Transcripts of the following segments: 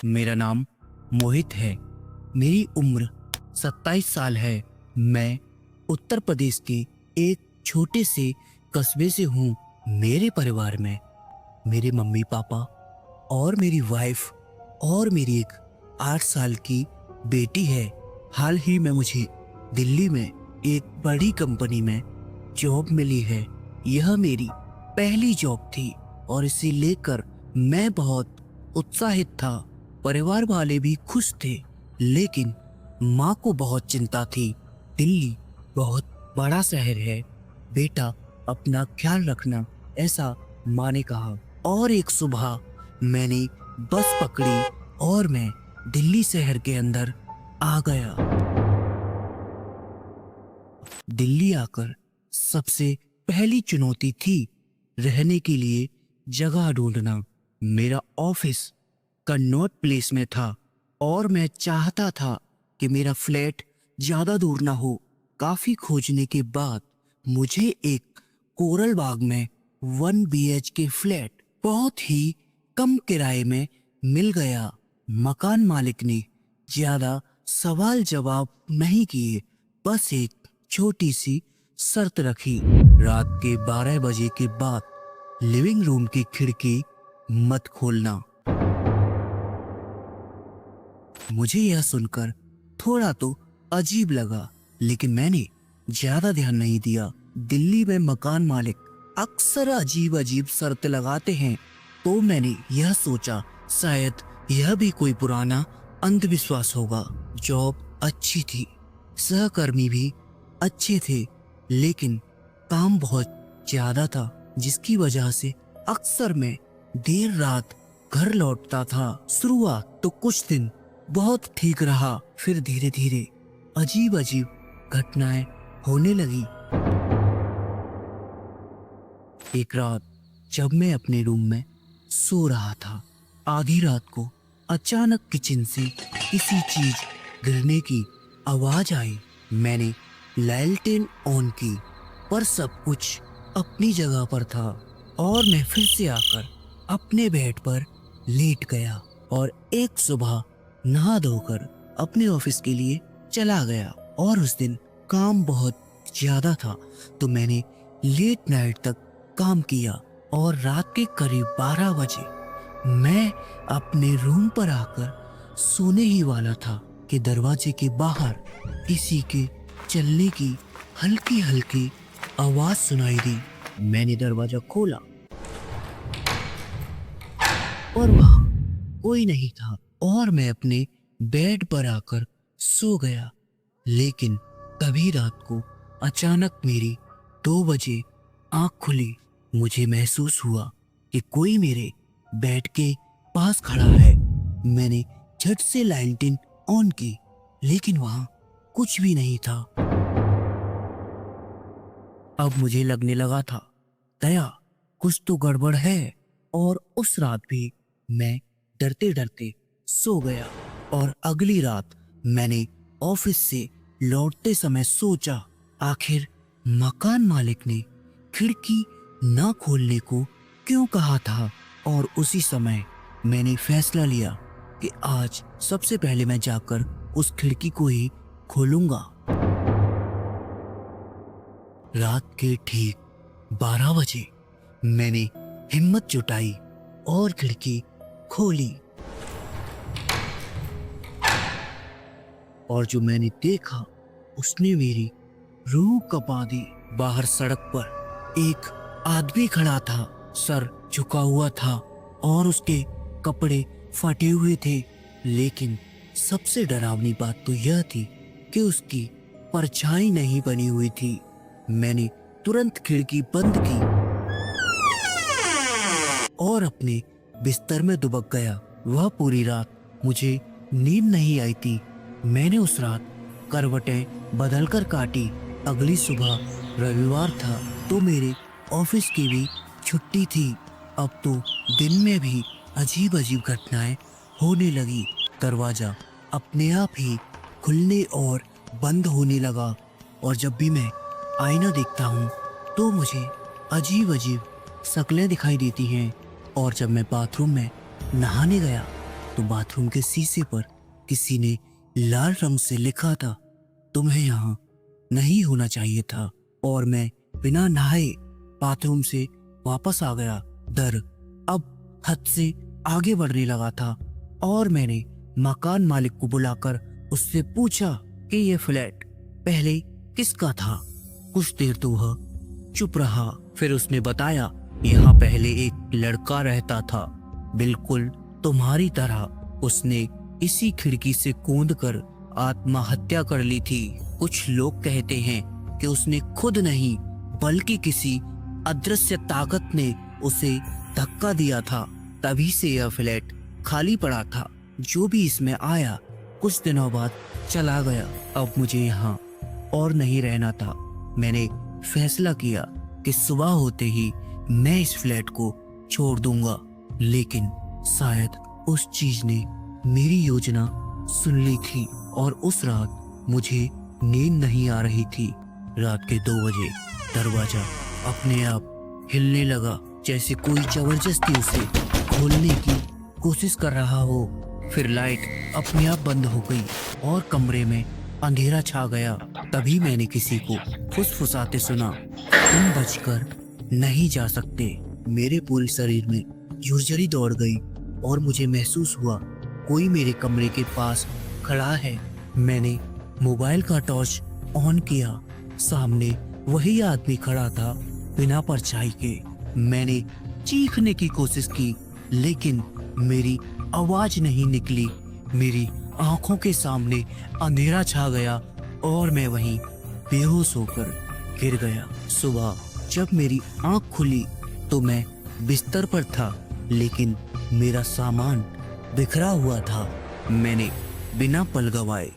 मेरा नाम मोहित है। मेरी उम्र 27 साल है। मैं उत्तर प्रदेश के एक छोटे से कस्बे से हूँ। मेरे परिवार में मेरे मम्मी पापा और मेरी वाइफ और मेरी एक 8 साल की बेटी है। हाल ही में मुझे दिल्ली में एक बड़ी कंपनी में जॉब मिली है। यह मेरी पहली जॉब थी और इसे लेकर मैं बहुत उत्साहित था। परिवार वाले भी खुश थे, लेकिन माँ को बहुत चिंता थी। दिल्ली बहुत बड़ा शहर है, बेटा अपना ख्याल रखना, ऐसा माँ ने कहा। और एक सुबह मैंने बस पकड़ी और मैं दिल्ली शहर के अंदर आ गया। दिल्ली आकर सबसे पहली चुनौती थी रहने के लिए जगह ढूंढना। मेरा ऑफिस कन्नॉट प्लेस में था और मैं चाहता था कि मेरा फ्लैट ज्यादा दूर ना हो। काफी खोजने के बाद मुझे एक कोरल बाग में 1 BHK फ्लैट बहुत ही कम किराए में मिल गया। मकान मालिक ने ज्यादा सवाल जवाब नहीं किए, बस एक छोटी सी शर्त रखी। रात के 12 बजे के बाद लिविंग रूम की खिड़की मत खोलना। मुझे यह सुनकर थोड़ा तो अजीब लगा, लेकिन मैंने ज्यादा ध्यान नहीं दिया। दिल्ली में मकान मालिक अक्सर अजीब अजीब शर्त लगाते हैं, तो मैंने यह सोचा शायद यह भी कोई पुराना अंधविश्वास होगा। जॉब अच्छी थी, सहकर्मी भी अच्छे थे, लेकिन काम बहुत ज्यादा था, जिसकी वजह से अक्सर मैं देर रात घर लौटता था। शुरुआत तो कुछ दिन बहुत ठीक रहा, फिर धीरे धीरे अजीब अजीब घटनाएं होने लगी। एक रात जब मैं अपने रूम में सो रहा था, आधी रात को अचानक किचन से किसी चीज गिरने की आवाज आई। मैंने लालटेन ऑन की, पर सब कुछ अपनी जगह पर था और मैं फिर से आकर अपने बेड पर लेट गया और एक सुबह नहा धोकर अपने ऑफिस के लिए चला गया। और उस दिन काम बहुत ज्यादा था, तो मैंने लेट नाइट तक काम किया और रात के करीब 12 बजे मैं अपने रूम पर आकर सोने ही वाला था कि दरवाजे के बाहर किसी के चलने की हल्की हल्की आवाज सुनाई दी। मैंने दरवाजा खोला और वहां कोई नहीं था और मैं अपने बेड पर आकर सो गया। लेकिन तभी रात को अचानक मेरी 2 बजे आंख खुली। मुझे महसूस हुआ कि कोई मेरे बेड के पास खड़ा है। मैंने झट से लालटेन ऑन की, लेकिन वहां कुछ भी नहीं था। अब मुझे लगने लगा था दया कुछ तो गड़बड़ है, और उस रात भी मैं डरते डरते सो गया। और अगली रात मैंने ऑफिस से लौटते समय सोचा, आखिर मकान मालिक ने खिड़की ना खोलने को क्यों कहा था। और उसी समय मैंने फैसला लिया कि आज सबसे पहले मैं जाकर उस खिड़की को ही खोलूंगा। रात के ठीक 12 बजे मैंने हिम्मत जुटाई और खिड़की खोली, और जो मैंने देखा उसने मेरी रूह कपा दी। बाहर सड़क पर एक आदमी खड़ा था, सर झुका हुआ था और उसके कपड़े फटे हुए थे। लेकिन सबसे डरावनी बात तो यह थी कि उसकी परछाई नहीं बनी हुई थी। मैंने तुरंत खिड़की बंद की और अपने बिस्तर में दुबक गया। वह पूरी रात मुझे नींद नहीं आई थी। मैंने उस रात करवटें बदलकर काटी। अगली सुबह रविवार था, तो मेरे ऑफिस की भी छुट्टी थी। अब तो दिन में भी अजीब अजीब घटनाएं होने लगी। दरवाजा अपने आप ही खुलने और बंद होने लगा, और जब भी मैं आईना देखता हूँ तो मुझे अजीब अजीब शक्लें दिखाई देती हैं। और जब मैं बाथरूम में नहाने गया तो बाथरूम के शीशे पर किसी ने लाल रंग से लिखा था, तुम्हें यहाँ नहीं होना चाहिए था। और मैं बिना नहाए बाथरूम से वापस आ गया। डर अब हद से आगे बढ़ने लगा था और मैंने मकान मालिक को बुलाकर उससे पूछा कि ये फ्लैट पहले किसका था। कुछ देर तो वह चुप रहा, फिर उसने बताया, यहाँ पहले एक लड़का रहता था, बिल्कुल तुम्हारी तरह। उसने इसी खिड़की से कूदकर आत्महत्या कर ली थी। कुछ लोग कहते हैं कि उसने खुद नहीं बल्कि किसी अदृश्य ताकत ने उसे धक्का दिया था, तभी से यह फ्लैट खाली पड़ा था। जो भी इसमें आया कुछ दिनों बाद चला गया। अब मुझे यहाँ और नहीं रहना था। मैंने फैसला किया कि सुबह होते ही मैं इस फ्लैट को छोड़ दूंगा, लेकिन शायद उस चीज ने मेरी योजना सुन ली थी और उस रात मुझे नींद नहीं आ रही थी। रात के 2 बजे दरवाजा अपने आप हिलने लगा, जैसे कोई जबरदस्ती उसे खोलने की कोशिश कर रहा हो। फिर लाइट अपने आप बंद हो गई और कमरे में अंधेरा छा गया। तभी मैंने किसी को फुसफुसाते सुना, तुम बचकर नहीं जा सकते। मेरे पूरे शरीर में झुरझुरी दौड़ गई और मुझे महसूस हुआ कोई मेरे कमरे के पास खड़ा है। मैंने मोबाइल का टॉर्च ऑन किया। सामने वही आदमी खड़ा था, बिना परछाई के। मैंने चीखने की कोशिश की, लेकिन मेरी आवाज नहीं निकली। मेरी आंखों के सामने अंधेरा छा गया और मैं वहीं बेहोश होकर गिर गया। सुबह जब मेरी आंख खुली तो मैं बिस्तर पर था, लेकिन मेरा सामान बिखरा हुआ था। मैंने बिना पल गवाए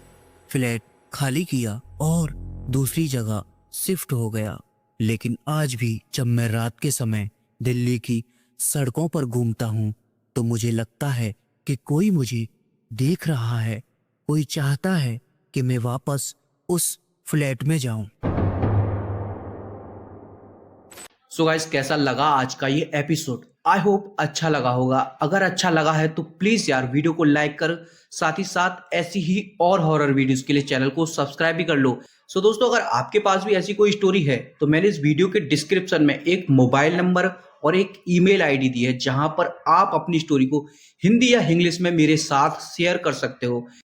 फ्लैट खाली किया और दूसरी जगह शिफ्ट हो गया। लेकिन आज भी जब मैं रात के समय दिल्ली की सड़कों पर घूमता हूँ तो मुझे लगता है कि कोई मुझे देख रहा है, कोई चाहता है कि मैं वापस उस फ्लैट में जाऊं। सो गाइस, कैसा लगा आज का ये एपिसोड? आई होप अच्छा लगा होगा। अगर अच्छा लगा है तो प्लीज यार वीडियो को लाइक कर, साथ ही साथ ऐसी ही और हॉरर वीडियोस के लिए चैनल को सब्सक्राइब भी कर लो। सो दोस्तों, अगर आपके पास भी ऐसी कोई स्टोरी है तो मैंने इस वीडियो के डिस्क्रिप्शन में एक मोबाइल नंबर और एक ईमेल आईडी दी है, जहां पर आप अपनी स्टोरी को हिंदी या इंग्लिश में मेरे साथ शेयर कर सकते हो।